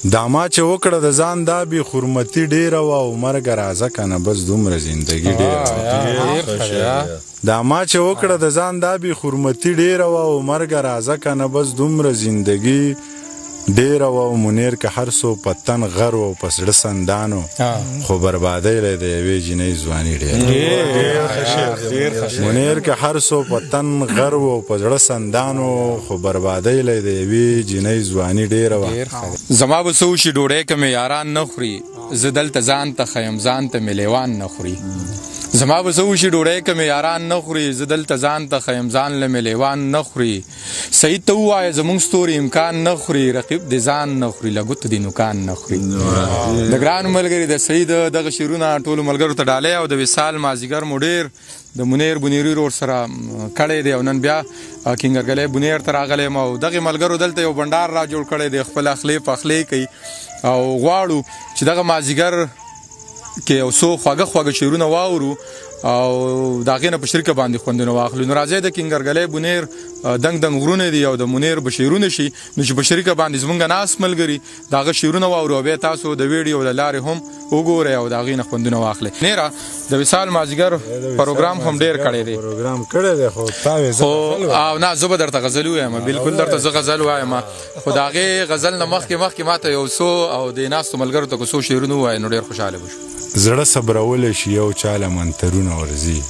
دا ما چې وکړه د ځان دا بې حرمتي ډېره وه او مرګه راځه که نه بس دومره زندګي ډېره وه دا ما چې وکړه د ځان دا بې حرمتي ډېره وه او مرګه راځه که نه بس دومره زندګي ډېره وه او منیر که هر څو په تن غر و په زړه سندانو خو بربادۍ لی د یوې جینۍ ځواني ډېره منیر که هر څو په تن غر و په زړه سندانو خو بربادۍ لی د یوې جینۍ ځواني ډېره وه زما به څه وشي ډوډۍ که مې یاران نه خوري زه دلته ځان ته ښیم ځان ته مې لیوان نه خوري زما به څه وشي ډوډۍ که مې یاران نه خوري زه دلته ځان ته ښیم ځان له مې لیوان نه خوري سعید ته ووایه زموږ ستوري امکان نه خوري رقیب دې ځان نه خوري له ګوتو دې نوکان نه خوري د ګرانو ملګري د سعید دغه شعرونه ټولو ملګرو ته ډالۍ او د وصال مازیګر مو ډېر د منیر بنیري رور سره کړی دی او نن بیا کینګرګلی بنیر ته راغلی یم او دغې ملګرو دلته یو بنډار را جوړ کړی دی خپل اخلی پخلی کوي او غواړو چې دغه مازیګر کې یو څو خواږه شعرونه واورو او د هغې نه په شرکه باندې خوندونه واخلو نو راځئ د کینګرګلی بنیر دنګ غرونه دي او د منیر به شعرونه شي نو چې په شرکه باندې زمونږ ناست ملګري د هغه شعرونه واورو او بیا تاسو د ویډیو له لارې هم وګورئ او د هغې نه خوندونه واخلئ نیره د وصال مازیګر پروګرام هم ډېر کړی دی پروګرام کړی دی خو او نه زه به درته غزل ووایم بلکل درته زه غزل وایم خو د هغې غزل نه مخکې ماته یو څو او د ناستو ملګرو ته که څو شعرونه ووایي نو ډېر خوشحاله به شو زړه صبرولی شي یو چاله منترونه ورځي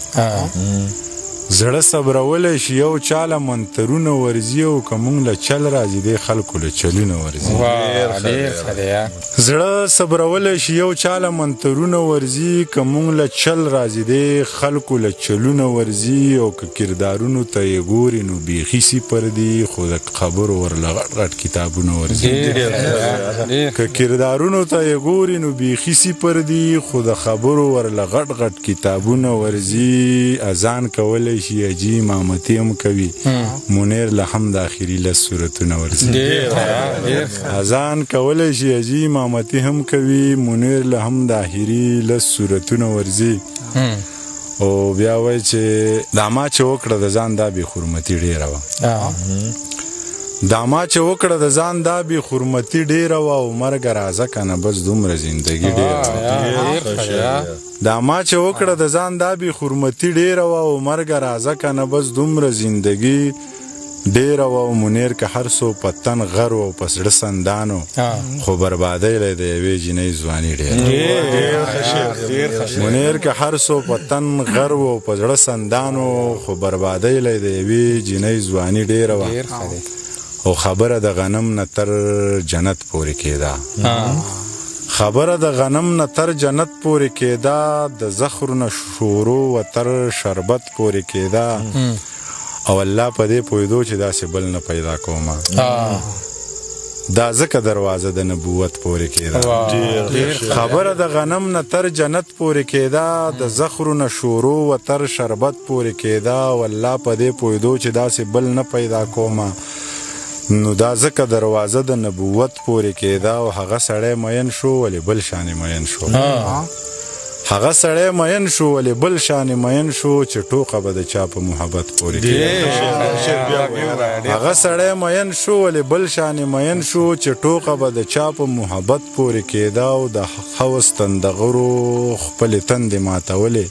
زړه صبرولی شي یو چاله منترونه ورځي او که مونږ له چل راځي دی خلکو له چلونه ورځي زړه صبرولی شي یو چاله منترونه ورځي که مونږ له چل راځي دی خلکو له چلونه ورځي او که کردارونو ته یې ګوري نو بیخي صفر دي خو د خبرو ورله غټ غټ کتابونه ورځي که کردارونو ته یې ګوري نو بیخي صفر دي خو د خبرو ورله غټ غټ کتابونه ورځي اذان کولی شي عجي امامتي هم کوي منیر له هم د اخري لس سورتونه ورځي اذان کولی شي عجي امامتي هم کوي منیر له هم د اخري لس سورتونه ورځي او بیا وایي چې دا ما چې وکړه د ځان دا بې حرمتي ډېره وه دا ما چې وکړه د ځان دا بې حرمتي ډېره وه او مرګه راځه که نه بس دومره زندګي ډېره دا ما چې وکړه د ځان دا بې حرمتي ډېره وه او مرګه راځه که نه بس دومره زندګي ډېره وه او منیر که هر څو په تن غر و په زړه سندانو خو بربادۍ لی د یوې جینۍ ځواني ډېره منیر که هر څو په تن غر و په زړه سندانو خو بربادۍ لی د یوې جینۍ ځواني ډېره وه او خبره د غنم نه تر جنت پورې کېده خبره د غنم نه تر جنت پورې کېده د زخر نه شورو و تر شربت پورې کېده او الله په دې پوهېدو چې داسې بل نه پیدا کومه دا ځکه دروازه د نبوت پورې کېده خبره د غنم نه تر جنت پورې کېده د زخرو نه شورو و تر شربت پورې کېده او الله په دې پوهېدو چې داسې بل نه پیدا کومه نو دا ځکه دروازه د نبوت پورې کېده او هغه سړی مین شو ولې بل شانې مین شو هغه سړی مین شو ولې بل شانې مین شو چې ټوقه به د چا په محبت پورې کېده هغه سړی مین شو ولې بل شانې مین شو چې ټوقه به د چا په محبت پورې کېده او د هوس تندغرو خپلې تندې ماتولې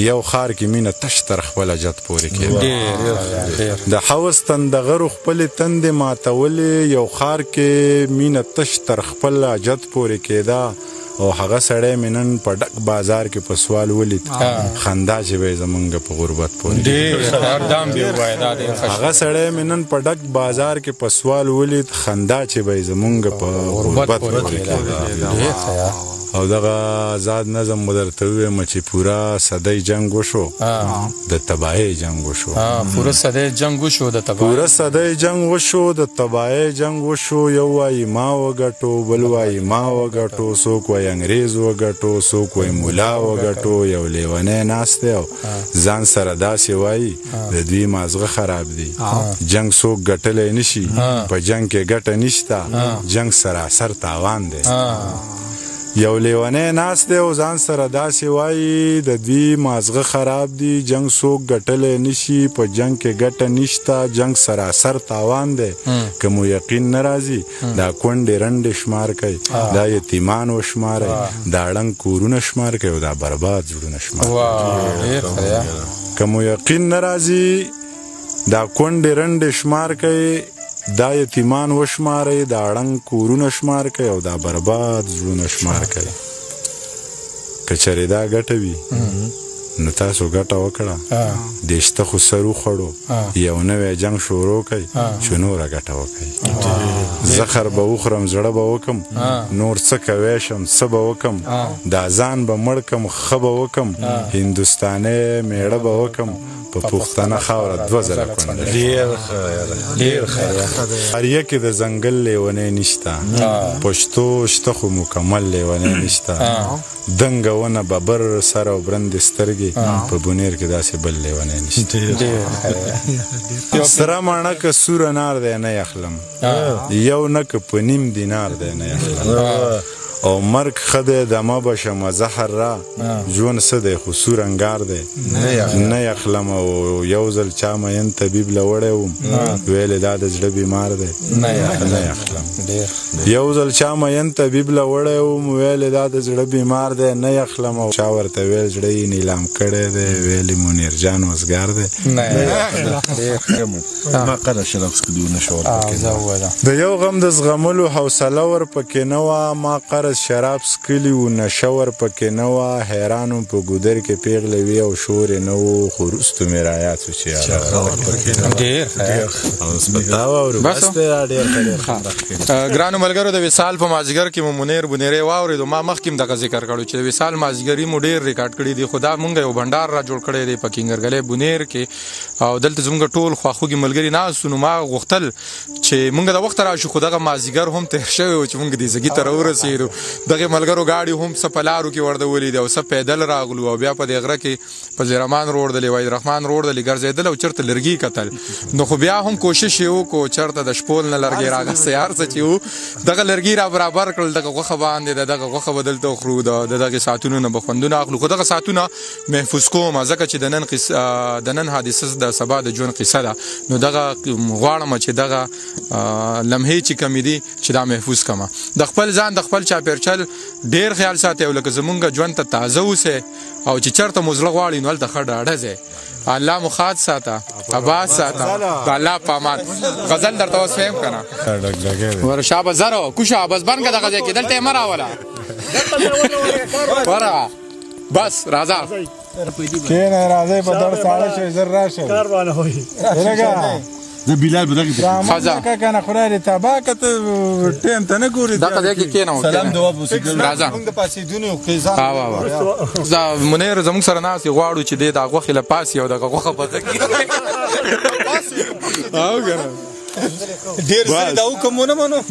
یو خار کې مینه تش تر خپله جت پورې کېده د هوس تندغرو خپلې تندې ماتولې یو خار کې مینه تش تر خپله جت پورې کېده او هغه سړی مې نن په ډک بازار کې په سوال ولید خندا چې به یې زمونږ په غربت پورې هغه سړی مې نن په ډک بازار کې په سوال ولید خندا چې به یې زمونږ په غربت پورې او دغه آزاد نظم به درته ووایم چې پوره صدۍ جنګ وشو د تباهۍ جنګ وشو پوره صدۍ جنګ وشو د تباهۍ جنګ وشو یو وایي ما وګټو بل وایي ما وګټو څوک وایي انګریز وګټو څوک وایي ملا وګټو یو لیونی ناست دی او ځان سره داسې وایي د دوی مازغه خراب دی جنګ څوک ګټلی نشي په جنګ کې ګټه نشته جنګ سراسر تاوان دی یو لیونی ناست دی او ځان سره داسې وایي د دوی مازغه خراب دي جنگ څوک ګټلی نشي په جنگ کې ګټه نشته جنگ سراسر تاوان دی که مو یقین نه راځي دا کونډې رنډې شمار کوي دا یتیمان وشمارئ دا ړنګ کورونه شمار کوي او دا برباد زړونه شمار کوي که مو یقین نه راځي دا کونډې رنډې شمار کوي دا یتیمان وشمارئ دا ړنګ کورونه شمار کوي او دا برباد زړونه شمار کوي که چېرې دا ګټه وي نو تاسو ګټه وکړه دیشته خو سر وخوړو یو نوی جنګ شروع کوي چې نوره ګټه وکړي زخر به وخورم زړه به وکم نور څه کوی شم څه به وکم دا ځان به مړ کم ښه به وکم هندوستانی میړه به وکم په پښتنه خاوره 2 ځله کونډه ډېر ښه اریه کې د ځنګل لیونی نشته پښتو شته خو مکمل لیونی نشته دنګه ونه ببر سر او برندې سترګې په بونیر کې داسې بل لیونی نشته سره ماڼه که سور انار دی نه یخلم یو نه که په نیم دینار دی نه یخلم او مرګ ښه دی دمه به شمه زهر را ژوند څه دی خو سور انګار دی نه یخلم او یو ځل چا مین طبیب له وړی وم ویلې دا د زړه بیمار دی نه یخلم یو ځل چا مین طبیب له وړی وم ویلې دا د زړه بیمار دی نه یخلم او چا ورته ویل زړه یې نیلام کړی دی ویلې منیر جان وزګار دی د یو غم د زغملو حوصله ور پکې نه وه ما قرض شراب سکلی و نشه ور پکې نه وه حیرانو په ګودر کې پیغلې وي او شور یې نه و خو وروستو مې رایاد شو چې ګرانو ملګرو د وصال په مازیګر کې مو منیر بونیری واورېدو ما مخکې هم دغه ذکر کړو چې د وصال مازیګري مو ډېر ریکارډ کړي دي خو دا مونږ یو بنډار را جوړ کړی دی په کینګرګلې بونیر کې او دلته زموږ ټول خواخوږي ملګري ناست نو ما غوښتل چې مونږ د وخت راشو خو دغه مازیګر هم تېر شوی و چې مونږ دې زګي ته راورسېدو دغه ملګرو ګاډي هم څه په لارو کې ورده دي او څه پیدل راغلو او بیا په دې غره کې په زیرمان روډ د وحید رحمان روډ د ګرځېدل او چېرته لرګي کتل نو خو بیا هم کوشش یې وکړو چېرته د شپول نه لرګي راغستی هر څه چې و دغه لرګي را برابر کړل دغه غوښه باندې دغه غوښه به دلته وخورو د دغه ساعتونو نه به خوندونه اخلو خو دغه ساعتونه محفوظ کوم ځکه چې د نن حادثه د سبا د ژوند قصه ده نو دغه غواړم چې دغه لمحې چې کمې دي چې دا محفوظ کړم د خپل ځان د خپل چاپېرچل ډېر خیال ساتئ او لکه زمونږ ژوند ته تازه اوسئ او چې چېرته مو زړه غواړي نو هلته ښه ډاډه ځئ الله مو ښاد ساته آباد ساته د الله په امان غزل درته اوس فهم که نه ورشا به زر کوشه بس بند که دغه ځای کې دلته یې مه راوله ورغه بس راځه کېنه راځئ په دړ ساړه شئ زر راشئ زه بلال به دغه خزا کنه خدای دې تبا کته ټیم ته نه ګوري دغه ځای کې کېنه سلام دوا وسیګل راځه موږ د پاسېدونو قیزان دا منیر زموږ سره ناست غواړو چې دې د غوښې له پاسې او دغه غوښه پخه کړي ډېر زری دا وکمونه منو